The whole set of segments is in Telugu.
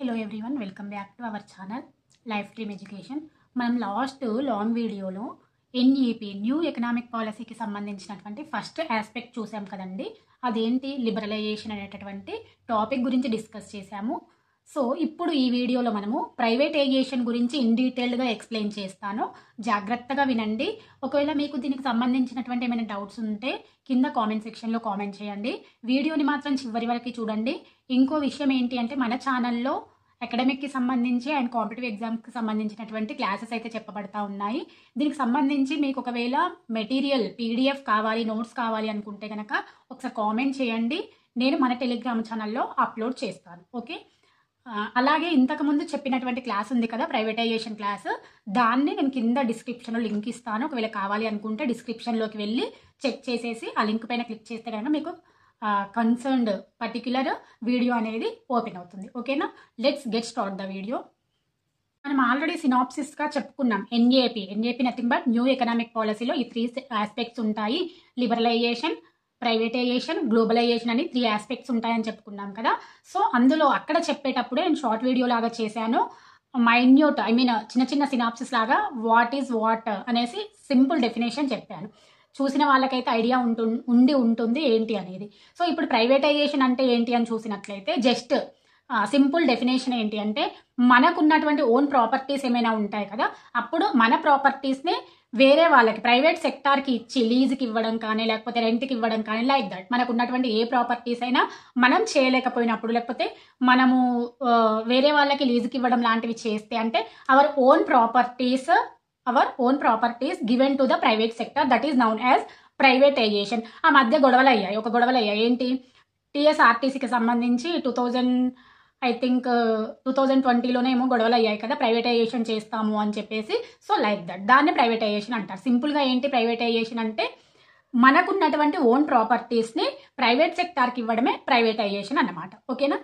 Hello everyone, welcome back to our channel life dream education. మనం లాస్ట్ లాంగ్ వీడియోలో ఎన్ఈపీ న్యూ ఎకనామిక్ పాలసీకి సంబంధించినటువంటి ఫస్ట్ ఆస్పెక్ట్ చూసాం కదండి. అదేంటి, లిబరలైజేషన్ అనేటటువంటి టాపిక్ గురించి డిస్కస్ చేశాము. సో ఇప్పుడు ఈ వీడియోలో మనము ప్రైవేటైజేషన్ గురించి ఇన్ డీటెయిల్డ్గా ఎక్స్ప్లెయిన్ చేస్తాను. జాగ్రత్తగా వినండి. ఒకవేళ మీకు దీనికి సంబంధించినటువంటి ఏమైనా డౌట్స్ ఉంటే కింద కామెంట్ సెక్షన్లో కామెంట్ చేయండి. వీడియోని మాత్రం చివరి వరకు చూడండి. ఇంకో విషయం ఏంటి అంటే, మన ఛానల్లో అకాడమిక్కి సంబంధించి అండ్ కాంపిటేటివ్ ఎగ్జామ్స్కి సంబంధించినటువంటి క్లాసెస్ అయితే చెప్పబడతా ఉన్నాయి. దీనికి సంబంధించి మీకు ఒకవేళ మెటీరియల్ పీడిఎఫ్ కావాలి, నోట్స్ కావాలి అనుకుంటే కనుక ఒకసారి కామెంట్ చేయండి. నేను మన టెలిగ్రామ్ ఛానల్లో అప్లోడ్ చేస్తాను. ఓకే, అలాగే ఇంతకుముందు చెప్పినటువంటి క్లాస్ ఉంది కదా, ప్రైవేటైజేషన్ క్లాస్, దాన్ని నేను కింద డిస్క్రిప్షన్లో లింక్ ఇస్తాను. ఒకవేళ కావాలి అనుకుంటే డిస్క్రిప్షన్లోకి వెళ్ళి చెక్ చేసేసి ఆ లింక్ పైన క్లిక్ చేస్తే కనుక మీకు కన్సర్న్డ్ పర్టిక్యులర్ వీడియో అనేది ఓపెన్ అవుతుంది. ఓకేనా, let's get start the video. మనం ఆల్రెడీ సినాప్సిస్గా చెప్పుకున్నాం. NAP nothing but new economic పాలసీలో ఈ 3 ఆస్పెక్ట్స్ ఉంటాయి. లిబరలైజేషన్, ప్రైవేటైజేషన్, గ్లోబలైజేషన్ అని 3 ఆస్పెక్ట్స్ ఉంటాయని చెప్పుకున్నాం కదా. సో అందులో అక్కడ చెప్పేటప్పుడే నేను షార్ట్ వీడియో లాగా చేశాను. మైన్యూట్ చిన్న చిన్న సినాప్సిస్ లాగా వాట్ ఈజ్ వాట్ అనేసి సింపుల్ డెఫినేషన్ చెప్పాను. చూసిన వాళ్ళకైతే ఐడియా ఉంటుంది ఏంటి అనేది. సో ఇప్పుడు ప్రైవేటైజేషన్ అంటే ఏంటి అని చూసినట్లయితే జస్ట్ సింపుల్ డెఫినేషన్ ఏంటి అంటే, మనకున్నటువంటి ఓన్ ప్రాపర్టీస్ ఏమైనా ఉంటాయి కదా, అప్పుడు మన ప్రాపర్టీస్ని వేరే వాళ్ళకి ప్రైవేట్ సెక్టార్కి ఇచ్చి లీజ్కి ఇవ్వడం కానీ లేకపోతే రెంట్కి ఇవ్వడం కానీ, లైక్ దట్ మనకు ఉన్నటువంటి ఏ ప్రాపర్టీస్ అయినా మనం చేయలేకపోయినప్పుడు లేకపోతే మనము వేరే వాళ్ళకి లీజ్కి ఇవ్వడం లాంటివి చేస్తే అంటే our own properties given to the private sector, that is known as privatisation. ఆ మధ్య గొడవలు అయ్యాయి. ఏంటి, టీఎస్ఆర్టీసీకి సంబంధించి 2020లోనే ఏమో గొడవలు అయ్యాయి కదా, ప్రైవేటైజేషన్ చేస్తాము అని చెప్పేసి. సో లైక్ దట్ దాన్ని ప్రైవేటైజేషన్ అంటారు. సింపుల్గా ఏంటి ప్రైవేటైజేషన్ అంటే, మనకున్నటువంటి ఓన్ ప్రాపర్టీస్ని ప్రైవేట్ సెక్టార్కి ఇవ్వడమే ప్రైవేటైజేషన్ అన్నమాట. ఓకేనా.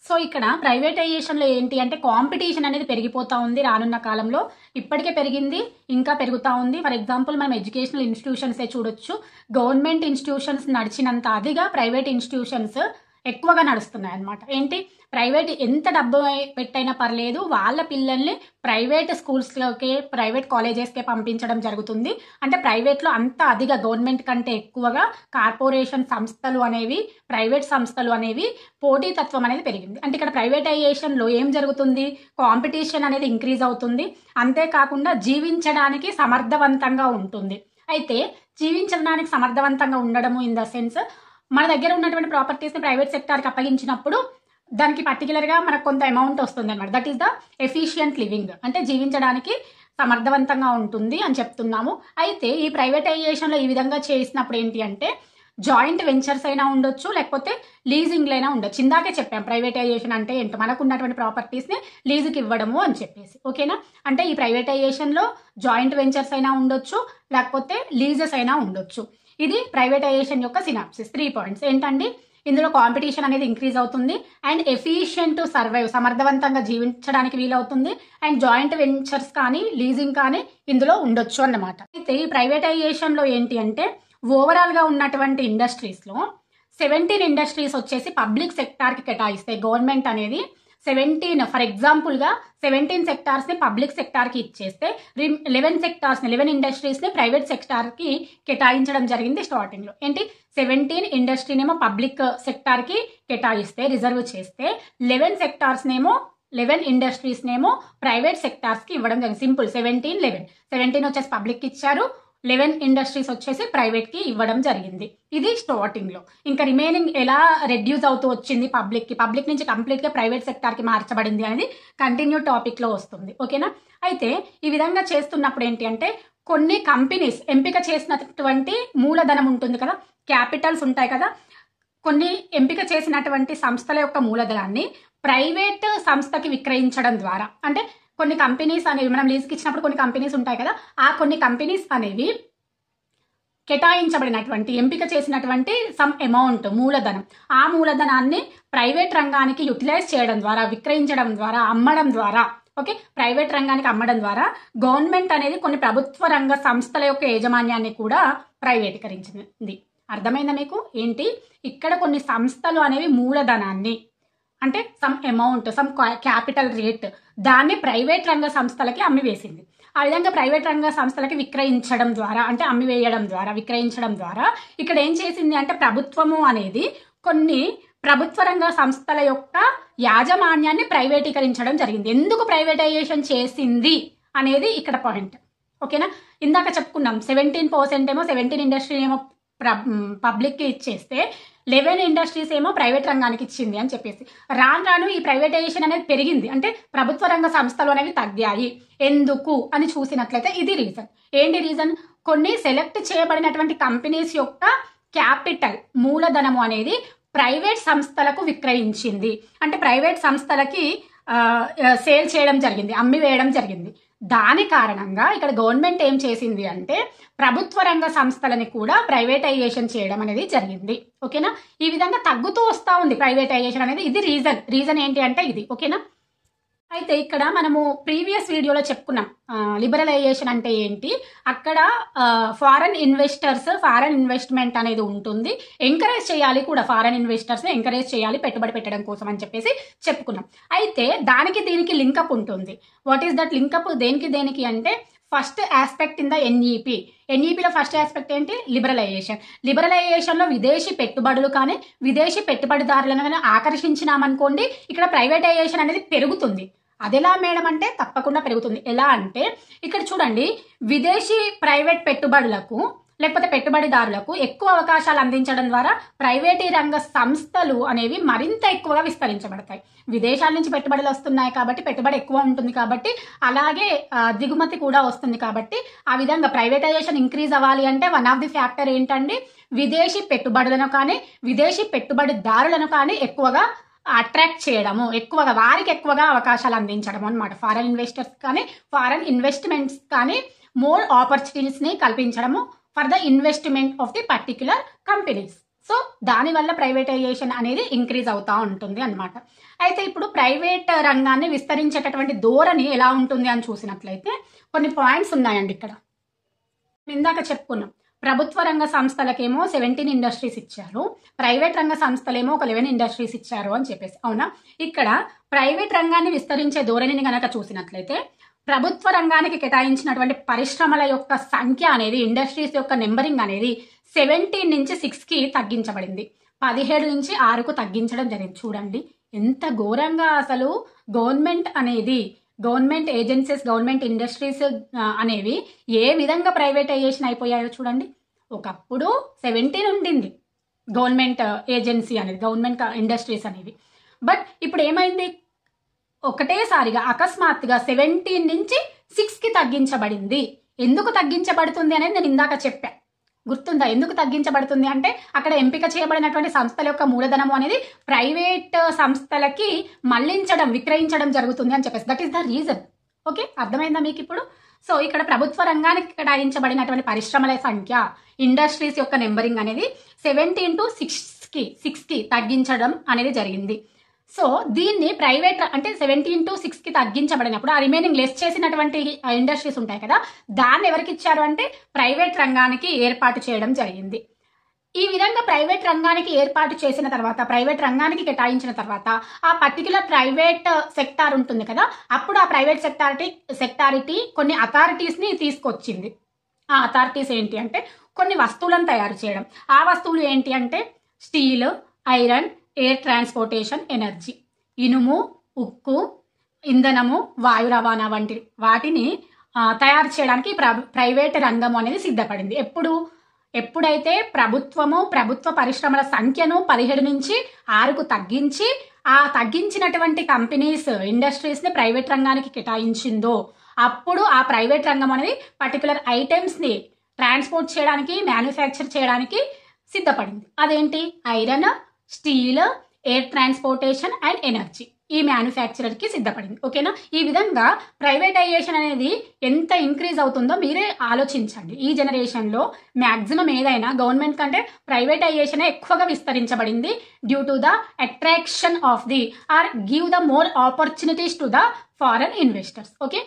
సో ఇక్కడ ప్రైవేటైజేషన్లో ఏంటి అంటే, కాంపిటీషన్ అనేది పెరిగిపోతూ ఉంది రానున్న కాలంలో. ఇప్పటికే పెరిగింది, ఇంకా పెరుగుతూ ఉంది. ఫర్ ఎగ్జాంపుల్ మనం ఎడ్యుకేషనల్ ఇన్స్టిట్యూషన్సే చూడొచ్చు. గవర్నమెంట్ ఇన్స్టిట్యూషన్స్ నడిచినంత అదిగా ప్రైవేట్ ఇన్స్టిట్యూషన్స్ ఎక్కువగా నడుస్తున్నాయి అన్నమాట. ఏంటి, ప్రైవేట్ ఎంత డబ్బు పెట్టైనా పర్లేదు, వాళ్ళ పిల్లల్ని ప్రైవేట్ స్కూల్స్లోకే ప్రైవేట్ కాలేజెస్కే పంపించడం జరుగుతుంది. అంటే ప్రైవేట్లో అంత అదిగా గవర్నమెంట్ కంటే ఎక్కువగా కార్పొరేషన్ సంస్థలు అనేవి, ప్రైవేట్ సంస్థలు అనేవి పోటీతత్వం అనేది పెరిగింది. అంటే ఇక్కడ ప్రైవేటైజేషన్లో ఏం జరుగుతుంది, కాంపిటీషన్ అనేది ఇంక్రీజ్ అవుతుంది. అంతేకాకుండా జీవించడానికి సమర్థవంతంగా ఉంటుంది. అయితే జీవించడానికి సమర్థవంతంగా ఉండడము ఇన్ ద సెన్స్, మన దగ్గర ఉన్నటువంటి ప్రాపర్టీస్ని ప్రైవేట్ సెక్టార్కి అప్పగించినప్పుడు దానికి పర్టికులర్గా మనకు కొంత అమౌంట్ వస్తుంది అనమాట. That is the efficient living, అంటే జీవించడానికి సమర్థవంతంగా ఉంటుంది అని చెప్తున్నాము. అయితే ఈ ప్రైవేటైజేషన్లో ఈ విధంగా చేసినప్పుడు ఏంటి అంటే, జాయింట్ వెంచర్స్ అయినా ఉండొచ్చు, లేకపోతే లీజింగ్లు అయినా ఉండొచ్చు. ఇందాకే చెప్పాం ప్రైవేటైజేషన్ అంటే ఏంటో, మనకు ఉన్నటువంటి ప్రాపర్టీస్ని లీజుకి ఇవ్వడము అని చెప్పేసి. ఓకేనా, అంటే ఈ ప్రైవేటైజేషన్లో జాయింట్ వెంచర్స్ అయినా ఉండొచ్చు, లేకపోతే లీజెస్ అయినా ఉండొచ్చు. ఇది ప్రైవేటైజేషన్ యొక్క సినాప్సిస్. 3 పాయింట్స్ ఏంటండి, ఇందులో కాంపిటీషన్ అనేది ఇంక్రీజ్ అవుతుంది, అండ్ ఎఫిషియంట్ సర్వైవ్, సమర్థవంతంగా జీవించడానికి వీలవుతుంది, అండ్ జాయింట్ వెంచర్స్ కానీ లీజింగ్ కానీ ఇందులో ఉండొచ్చు అన్నమాట. అయితే ఈ ప్రైవేటైజేషన్లో ఏంటి అంటే, ఓవరాల్గా ఉన్నటువంటి ఇండస్ట్రీస్లో 17 ఇండస్ట్రీస్ వచ్చేసి పబ్లిక్ సెక్టార్కి కేటాయిస్తాయి. గవర్నమెంట్ అనేది 17, ఫర్ ఎగ్జాంపుల్గా 17 సెక్టార్స్ని పబ్లిక్ సెక్టార్కి ఇచ్చేస్తే 11 ఇండస్ట్రీస్ని ప్రైవేట్ సెక్టార్కి కేటాయించడం జరిగింది స్టార్టింగ్లో. ఏంటి, 17 ఇండస్ట్రీనేమో పబ్లిక్ సెక్టార్కి కేటాయిస్తే, రిజర్వ్ చేస్తే, 11 ఇండస్ట్రీస్నేమో ప్రైవేట్ సెక్టార్స్కి ఇవ్వడం జరిగింది. సింపుల్, 17 వచ్చేసి పబ్లిక్ ఇచ్చారు, 11 ఇండస్ట్రీస్ వచ్చేసి ప్రైవేట్కి ఇవ్వడం జరిగింది. ఇది స్టార్టింగ్లో. ఇంకా రిమైనింగ్ ఎలా రెడ్యూస్ అవుతూ వచ్చింది పబ్లిక్ నుంచి కంప్లీట్గా ప్రైవేట్ సెక్టార్కి మార్చబడింది అనేది కంటిన్యూ టాపిక్లో వస్తుంది. ఓకేనా. అయితే ఈ విధంగా చేస్తున్నప్పుడు ఏంటి అంటే, కొన్ని కంపెనీస్ ఎంపిక చేసినటువంటి మూలధనం ఉంటుంది కదా, క్యాపిటల్స్ ఉంటాయి కదా, కొన్ని ఎంపిక చేసినటువంటి సంస్థల యొక్క మూలధనాన్ని ప్రైవేట్ సంస్థకి విక్రయించడం ద్వారా, అంటే కొన్ని కంపెనీస్ అనేవి మనం లీజ్కి ఇచ్చినప్పుడు కొన్ని కంపెనీస్ ఉంటాయి కదా, ఆ కొన్ని కంపెనీస్ అనేవి కేటాయించబడినటువంటి ఎంపిక చేసినటువంటి సమ్ అమౌంట్ మూలధనం, ఆ మూలధనాన్ని ప్రైవేట్ రంగానికి యూటిలైజ్ చేయడం ద్వారా, విక్రయించడం ద్వారా, అమ్మడం ద్వారా, ఓకే, ప్రైవేట్ రంగానికి అమ్మడం ద్వారా గవర్నమెంట్ అనేది కొన్ని ప్రభుత్వ రంగ సంస్థల యొక్క యాజమాన్యాన్ని కూడా ప్రైవేటీకరించింది. అర్థమైందా మీకు? ఏంటి, ఇక్కడ కొన్ని సంస్థలు అనేవి మూలధనాన్ని అంటే some amount, some capital rate, దాన్ని ప్రైవేట్ రంగ సంస్థలకి అమ్మివేసింది. ఆ విధంగా ప్రైవేట్ రంగ సంస్థలకి విక్రయించడం ద్వారా, అంటే అమ్మివేయడం ద్వారా, విక్రయించడం ద్వారా ఇక్కడ ఏం చేసింది అంటే ప్రభుత్వము అనేది కొన్ని ప్రభుత్వ రంగ సంస్థల యొక్క యాజమాన్యాన్ని ప్రైవేటీకరించడం జరిగింది. ఎందుకు ప్రైవేటైజేషన్ చేసింది అనేది ఇక్కడ పాయింట్. ఓకేనా, ఇందాక చెప్పుకున్నాం 17% ఏమో 17 ఇండస్ట్రీ ఏమో పబ్లిక్కి ఇచ్చేస్తే 11 ఇండస్ట్రీస్ ఏమో ప్రైవేట్ రంగానికి ఇచ్చింది అని చెప్పేసి రాను రాను ఈ ప్రైవేటైజేషన్ అనేది పెరిగింది. అంటే ప్రభుత్వ రంగ సంస్థలు అనేవి తగ్గాయి. ఎందుకు అని చూసినట్లయితే ఇది రీజన్. ఏంటి రీజన్? కొన్ని సెలెక్ట్ చేయబడినటువంటి కంపెనీస్ యొక్క క్యాపిటల్, మూలధనము అనేది ప్రైవేట్ సంస్థలకు విక్రయించింది. అంటే ప్రైవేట్ సంస్థలకి సేల్ చేయడం జరిగింది, అమ్మివేయడం జరిగింది. దాని కారణంగా ఇక్కడ గవర్నమెంట్ ఏం చేసింది అంటే ప్రభుత్వ రంగ సంస్థలని కూడా ప్రైవేటైజేషన్ చేయడం అనేది జరిగింది. ఓకేనా, ఈ విధంగా తగ్గుతూ వస్తూ ఉంది ప్రైవేటైజేషన్ అనేది. ఇది రీజన్ ఏంటి అంటే ఇది. ఓకేనా, అయితే ఇక్కడ మనము ప్రీవియస్ వీడియోలో చెప్పుకున్నాం లిబరలైజేషన్ అంటే ఏంటి, అక్కడ ఫారెన్ ఇన్వెస్ట్మెంట్ అనేది ఉంటుంది, ఎంకరేజ్ చేయాలి కూడా, ఫారెన్ ఇన్వెస్టర్స్ని ఎంకరేజ్ చేయాలి పెట్టుబడి పెట్టడం కోసం అని చెప్పేసి చెప్పుకున్నాం. అయితే దానికి దీనికి లింకప్ ఉంటుంది. What is that linkup? దేనికి అంటే ఫస్ట్ ఆస్పెక్ట్ ఇన్ ద ఎన్ఈపిలో ఫస్ట్ ఆస్పెక్ట్ ఏంటి? లిబరలైజేషన్లో విదేశీ పెట్టుబడులు కానీ విదేశీ పెట్టుబడిదారులను కానీ ఆకర్షించినామనుకోండి, ఇక్కడ ప్రైవేటైజేషన్ అనేది పెరుగుతుంది. అదెలా మేడం అంటే తప్పకుండా పెరుగుతుంది. ఎలా అంటే ఇక్కడ చూడండి, విదేశీ ప్రైవేట్ పెట్టుబడులకు లేకపోతే పెట్టుబడిదారులకు ఎక్కువ అవకాశాలు అందించడం ద్వారా ప్రైవేటీ రంగ సంస్థలు అనేవి మరింత ఎక్కువగా విస్తరించబడతాయి. విదేశాల నుంచి పెట్టుబడులు వస్తున్నాయి కాబట్టి పెట్టుబడి ఎక్కువ ఉంటుంది కాబట్టి, అలాగే దిగుమతి కూడా వస్తుంది కాబట్టి, ఆ విధంగా ప్రైవేటైజేషన్ ఇంక్రీజ్ అవ్వాలి అంటే వన్ ఆఫ్ ది ఫ్యాక్టర్ ఏంటండి, విదేశీ పెట్టుబడులను కానీ విదేశీ పెట్టుబడిదారులను కానీ ఎక్కువగా అట్రాక్ట్ చేయడము, వారికి ఎక్కువగా అవకాశాలు అందించడం అనమాట. ఫారెన్ ఇన్వెస్టర్స్ కానీ ఫారెన్ ఇన్వెస్ట్మెంట్స్ కానీ మోర్ ఆపర్చునిటీస్ని కల్పించడము for the investment of the particular companies. So దానివల్ల ప్రైవేటైజేషన్ అనేది ఇంక్రీజ్ అవుతూ ఉంటుంది అనమాట. అయితే ఇప్పుడు ప్రైవేట్ రంగాన్ని విస్తరించేటటువంటి ధోరణి ఎలా ఉంటుంది అని చూసినట్లయితే కొన్ని పాయింట్స్ ఉన్నాయండి ఇక్కడ. ఇందాక చెప్పుకున్నాం, ప్రభుత్వ రంగ సంస్థలకేమో 17 ఇండస్ట్రీస్ ఇచ్చారు, ప్రైవేట్ రంగ సంస్థలేమో ఒక 11 ఇండస్ట్రీస్ ఇచ్చారు అని చెప్పేసి. అవునా, ఇక్కడ ప్రైవేట్ రంగాన్ని విస్తరించే ధోరణిని కనుక చూసినట్లయితే ప్రభుత్వ రంగానికి కేటాయించినటువంటి పరిశ్రమల యొక్క సంఖ్య అనేది, ఇండస్ట్రీస్ యొక్క నెంబరింగ్ అనేది 17 నుంచి 6కి తగ్గించబడింది, 17 నుంచి 6కు తగ్గించడం జరిగింది. చూడండి ఎంత ఘోరంగా అసలు గవర్నమెంట్ ఏజెన్సీస్, గవర్నమెంట్ ఇండస్ట్రీస్ అనేవి ఏ విధంగా ప్రైవేటైజేషన్ అయిపోయాయో చూడండి. ఒకప్పుడు 17 ఉండింది గవర్నమెంట్ ఏజెన్సీ అనేది, గవర్నమెంట్ ఇండస్ట్రీస్ అనేవి. బట్ ఇప్పుడు ఏమైంది, ఒకటేసారిగా అకస్మాత్తుగా 17 నుంచి 6కి తగ్గించబడింది. ఎందుకు తగ్గించబడుతుంది అనేది నేను ఇందాక చెప్పా, గుర్తుందా? ఎందుకు తగ్గించబడుతుంది అంటే అక్కడ ఎంపిక చేయబడినటువంటి సంస్థల యొక్క మూలధనము అనేది ప్రైవేట్ సంస్థలకి విక్రయించడం జరుగుతుంది అని చెప్పేసి. That is the reason. Okay, అర్థమైందా మీకు ఇప్పుడు? సో ఇక్కడ ప్రభుత్వ రంగానికి కేటాయించబడినటువంటి పరిశ్రమల సంఖ్య, ఇండస్ట్రీస్ యొక్క నెంబరింగ్ అనేది 17 to 6కి తగ్గించడం అనేది జరిగింది. సో దీన్ని ప్రైవేట్ అంటే 17 to 6కి తగ్గించబడినప్పుడు ఆ రిమైనింగ్ లెస్ చేసినటువంటి ఇండస్ట్రీస్ ఉంటాయి కదా, దాన్ని ఎవరికి ఇచ్చారు అంటే ప్రైవేట్ రంగానికి ఏర్పాటు చేయడం జరిగింది. ఈ విధంగా ప్రైవేట్ రంగానికి ఏర్పాటు చేసిన తర్వాత, ప్రైవేట్ రంగానికి కేటాయించిన తర్వాత ఆ పర్టికులర్ ప్రైవేట్ సెక్టార్ ఉంటుంది కదా, అప్పుడు ఆ ప్రైవేట్ సెక్టారిటీ కొన్ని అథారిటీస్ని తీసుకొచ్చింది. ఆ అథారిటీస్ ఏంటి అంటే కొన్ని వస్తువులను తయారు చేయడం. ఆ వస్తువులు ఏంటి అంటే steel, iron, air transportation, energy, ఇనుము, ఉక్కు, ఇంధనము, వాయు రవాణా వంటి వాటిని తయారు చేయడానికి ప్రైవేట్ రంగం అనేది సిద్ధపడింది. ఎప్పుడైతే ప్రభుత్వ పరిశ్రమల సంఖ్యను 17 నుంచి 6కు తగ్గించి ఆ తగ్గించినటువంటి కంపెనీస్, ఇండస్ట్రీస్ని ప్రైవేట్ రంగానికి కేటాయించిందో అప్పుడు ఆ ప్రైవేట్ రంగం అనేది పర్టికులర్ ఐటమ్స్ని ట్రాన్స్పోర్ట్ చేయడానికి, మ్యానుఫ్యాక్చర్ చేయడానికి సిద్ధపడింది. అదేంటి? Iron, steel, air transportation and energy, ఈ మ్యానుఫ్యాక్చరర్కి సిద్ధపడింది. ఓకేనా? ఈ విధంగా ప్రైవేటైజేషన్ అనేది ఎంత ఇంక్రీజ్ అవుతుందో మీరే ఆలోచించండి. ఈ జనరేషన్లో మ్యాక్సిమం ఏదైనా గవర్నమెంట్ కంటే ప్రైవేటైజేషన్ ఎక్కువగా విస్తరించబడింది due to the attraction of the or give the more opportunities to the foreign investors. Okay,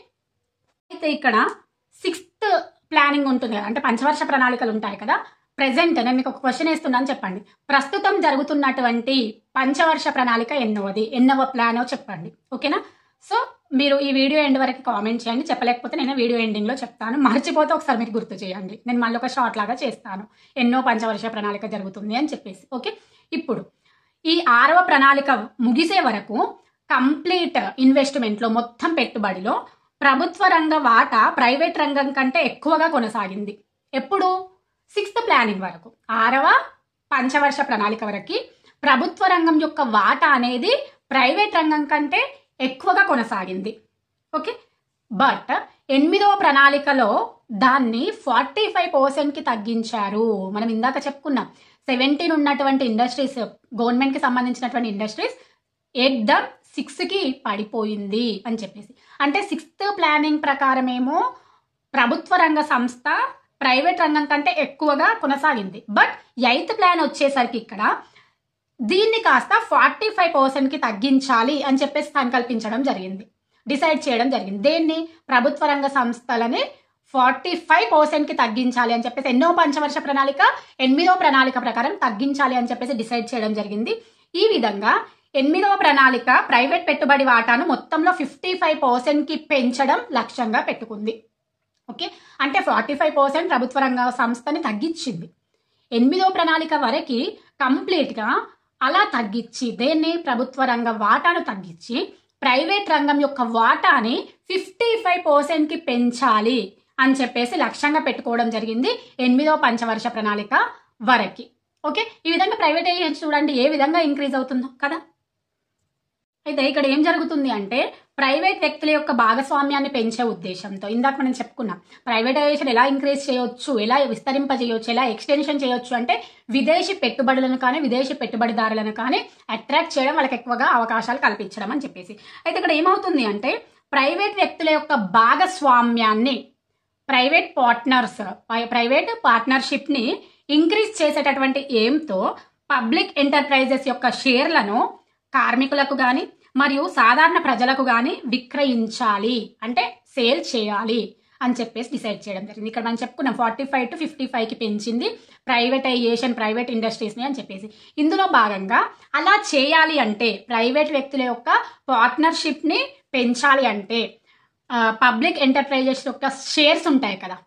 అయితే ఇక్కడ 6th ప్లానింగ్ ఉంటుంది కదా, అంటే పంచవర్ష ప్రణాళికలు ఉంటాయి కదా. ప్రెసెంట్ నేను మీకు ఒక క్వశ్చన్ వేస్తున్నాను, చెప్పండి. ప్రస్తుతం జరుగుతున్నటువంటి పంచవర్ష ప్రణాళిక ఎన్నవ ప్లానో చెప్పండి. ఓకేనా? సో మీరు ఈ వీడియో ఎండ్ వరకు కామెంట్ చేయండి. చెప్పలేకపోతే నేను వీడియో ఎండింగ్లో చెప్తాను. మర్చిపోతే ఒకసారి మీరు గుర్తు చేయండి. నేను మళ్ళీ ఒక షార్ట్ లాగా చేస్తాను, ఎన్నో పంచవర్ష ప్రణాళిక జరుగుతుంది అని చెప్పేసి. ఓకే, ఇప్పుడు ఈ 6వ ప్రణాళిక ముగిసే వరకు కంప్లీట్ ఇన్వెస్ట్మెంట్లో మొత్తం పెట్టుబడిలో ప్రభుత్వ రంగ వాటా ప్రైవేట్ రంగం కంటే ఎక్కువగా కొనసాగింది. ఎప్పుడు? 6th ప్లానింగ్ వరకు, 6వ పంచవర్ష ప్రణాళిక వరకు ప్రభుత్వ రంగం యొక్క వాటా అనేది ప్రైవేట్ రంగం కంటే ఎక్కువగా కొనసాగింది. ఓకే, బట్ 8వ ప్రణాళికలో దాన్ని 45%కి తగ్గించారు. మనం ఇందాక చెప్పుకున్నాం 17 ఉన్నటువంటి ఇండస్ట్రీస్, గవర్నమెంట్కి సంబంధించినటువంటి ఇండస్ట్రీస్ ఏకదం 6కి పడిపోయింది అని చెప్పేసి. అంటే 6th ప్లానింగ్ ప్రకారమేమో ప్రభుత్వ రంగ సంస్థ ప్రైవేట్ రంగం కంటే ఎక్కువగా కొనసాగింది. బట్ 8th ప్లాన్ వచ్చేసరికి ఇక్కడ దీన్ని కాస్త 45%కి తగ్గించాలి అని చెప్పేసి సంకల్పించడం జరిగింది, డిసైడ్ చేయడం జరిగింది. దేన్ని? ప్రభుత్వ రంగ సంస్థలని 45%కి తగ్గించాలి అని చెప్పేసి ఎన్నో పంచవర్ష ప్రణాళిక 8వ ప్రణాళిక ప్రకారం తగ్గించాలి అని చెప్పేసి డిసైడ్ చేయడం జరిగింది. ఈ విధంగా 8వ ప్రణాళిక ప్రైవేట్ పెట్టుబడి వాటాను మొత్తంలో 55%కి పెంచడం లక్ష్యంగా పెట్టుకుంది. ఓకే, అంటే 45% ప్రభుత్వ రంగ సంస్థని తగ్గించింది. 8వ ప్రణాళిక వరకు కంప్లీట్గా అలా తగ్గించి, దేన్ని? ప్రభుత్వ రంగ వాటాను తగ్గించి ప్రైవేట్ రంగం యొక్క వాటాని 55%కి పెంచాలి అని చెప్పేసి లక్ష్యంగా పెట్టుకోవడం జరిగింది 8వ పంచవర్ష ప్రణాళిక వరకు. ఓకే, ఈ విధంగా ప్రైవేటైజేషన్ చూడండి ఏ విధంగా ఇంక్రీజ్ అవుతుందో కదా. అయితే ఇక్కడ ఏం జరుగుతుంది అంటే ప్రైవేట్ వ్యక్తుల యొక్క భాగస్వామ్యాన్ని పెంచే ఉద్దేశంతో, ఇందాక మనం చెప్పుకున్నాం ప్రైవేటైజేషన్ ఎలా ఇంక్రీజ్ చేయొచ్చు, ఎలా విస్తరింపజేయొచ్చు, ఎలా ఎక్స్టెన్షన్ చేయొచ్చు అంటే విదేశీ పెట్టుబడులను కానీ విదేశీ పెట్టుబడిదారులను కానీ అట్రాక్ట్ చేయడం, వాళ్ళకి ఎక్కువగా అవకాశాలు కల్పించడం అని చెప్పేసి. అయితే ఇక్కడ ఏమవుతుంది అంటే ప్రైవేట్ వ్యక్తుల యొక్క భాగస్వామ్యాన్ని, ప్రైవేట్ పార్ట్నర్షిప్ని ఇంక్రీజ్ చేసేటటువంటి ఎయిమ్తో పబ్లిక్ ఎంటర్ప్రైజెస్ యొక్క షేర్లను కార్మికులకు కానీ మరియు సాధారణ ప్రజలకు కానీ విక్రయించాలి, అంటే సేల్ చేయాలి అని చెప్పేసి డిసైడ్ చేయడం జరిగింది. ఇక్కడ మనం చెప్పుకున్నాం 45 to 55కి పెంచింది ప్రైవేటైజేషన్, ప్రైవేట్ ఇండస్ట్రీస్ని అని చెప్పేసి. ఇందులో భాగంగా అలా చేయాలి అంటే ప్రైవేట్ వ్యక్తుల యొక్క పార్ట్నర్షిప్ని పెంచాలి అంటే పబ్లిక్ ఎంటర్ప్రైజెస్ యొక్క షేర్స్ ఉంటాయి కదా,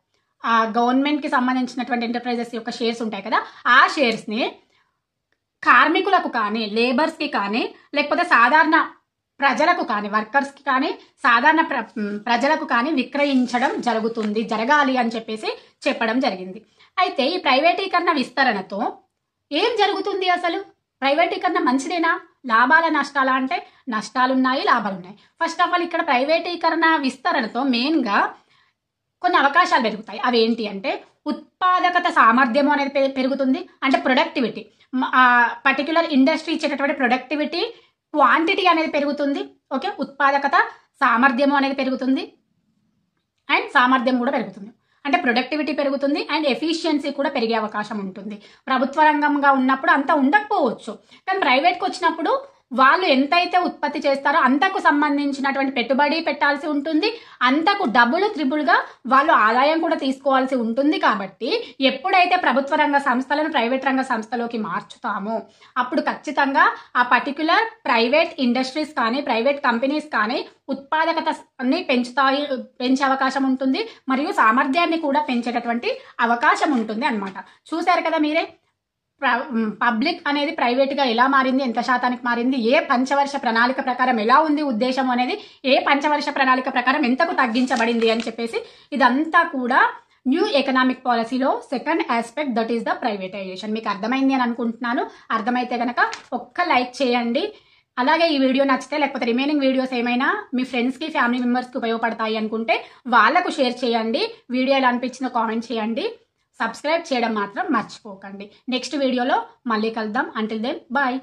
గవర్నమెంట్కి సంబంధించినటువంటి ఎంటర్ప్రైజెస్ యొక్క షేర్స్ ఉంటాయి కదా, ఆ షేర్స్ని కార్మికులకు కానీ, లేబర్స్కి కానీ, లేకపోతే సాధారణ ప్రజలకు కానీ, వర్కర్స్కి కానీ, సాధారణ ప్రజలకు కానీ విక్రయించడం జరగాలి అని చెప్పేసి చెప్పడం జరిగింది. అయితే ఈ ప్రైవేటీకరణ విస్తరణతో ఏం జరుగుతుంది? అసలు ప్రైవేటీకరణ మంచిదేనా? లాభాల నష్టాలా అంటే నష్టాలున్నాయి, లాభాలున్నాయి. ఫస్ట్ ఆఫ్ ఆల్ ఇక్కడ ప్రైవేటీకరణ విస్తరణతో మెయిన్గా కొన్ని అవకాశాలు పెరుగుతాయి. అవి ఏంటి అంటే ఉత్పాదకత సామర్థ్యము అనేది పెరుగుతుంది, అంటే ప్రొడక్టివిటీ, పర్టిక్యులర్ ఇండస్ట్రీ ఇచ్చేటటువంటి ప్రొడక్టివిటీ క్వాంటిటీ అనేది పెరుగుతుంది. ఓకే, ఉత్పాదకత సామర్థ్యము అనేది పెరుగుతుంది అండ్ సామర్థ్యం కూడా పెరుగుతుంది, అంటే ప్రొడక్టివిటీ పెరుగుతుంది అండ్ ఎఫిషియన్సీ కూడా పెరిగే అవకాశం ఉంటుంది. ప్రభుత్వ రంగంగా ఉన్నప్పుడు అంత ఉండకపోవచ్చు, కానీ ప్రైవేట్కి వచ్చినప్పుడు వాళ్ళు ఎంతైతే ఉత్పత్తి చేస్తారో అంతకు సంబంధించినటువంటి పెట్టుబడి పెట్టాల్సి ఉంటుంది, అంతకు డబుల్ త్రిబుల్గా వాళ్ళు ఆదాయం కూడా తీసుకోవాల్సి ఉంటుంది. కాబట్టి ఎప్పుడైతే ప్రభుత్వ రంగ సంస్థలను ప్రైవేట్ రంగ సంస్థలోకి మార్చుతామో అప్పుడు ఖచ్చితంగా ఆ పర్టిక్యులర్ ప్రైవేట్ ఇండస్ట్రీస్ కానీ ప్రైవేట్ కంపెనీస్ కానీ ఉత్పాదకతని పెంచే అవకాశం ఉంటుంది, మరియు సామర్థ్యాన్ని కూడా పెంచేటటువంటి అవకాశం ఉంటుంది అన్నమాట. చూశారు కదా మీరే పబ్లిక్ అనేది ప్రైవేట్గా ఎలా మారింది, ఎంత శాతానికి మారింది, ఏ పంచవర్ష ప్రణాళిక ప్రకారం ఎలా ఉంది ఉద్దేశం అనేది, ఏ పంచవర్ష ప్రణాళిక ప్రకారం ఎంతకు తగ్గించబడింది అని చెప్పేసి. ఇదంతా కూడా న్యూ ఎకనామిక్ పాలసీలో second aspect, that is the privatisation. మీకు అర్థమైంది అని అనుకుంటున్నాను. అర్థమైతే కనుక ఒక్క లైక్ చేయండి. అలాగే ఈ వీడియో నచ్చితే, లేకపోతే రిమైనింగ్ వీడియోస్ ఏమైనా మీ ఫ్రెండ్స్కి, ఫ్యామిలీ మెంబర్స్కి ఉపయోగపడతాయి అనుకుంటే వాళ్ళకు షేర్ చేయండి. వీడియో ఎలా అనిపించిందో కామెంట్ చేయండి. సబ్స్క్రైబ్ చేయడం మాత్రం మర్చిపోకండి. నెక్స్ట్ వీడియోలో మళ్ళీ కలుద్దాం. Until then bye.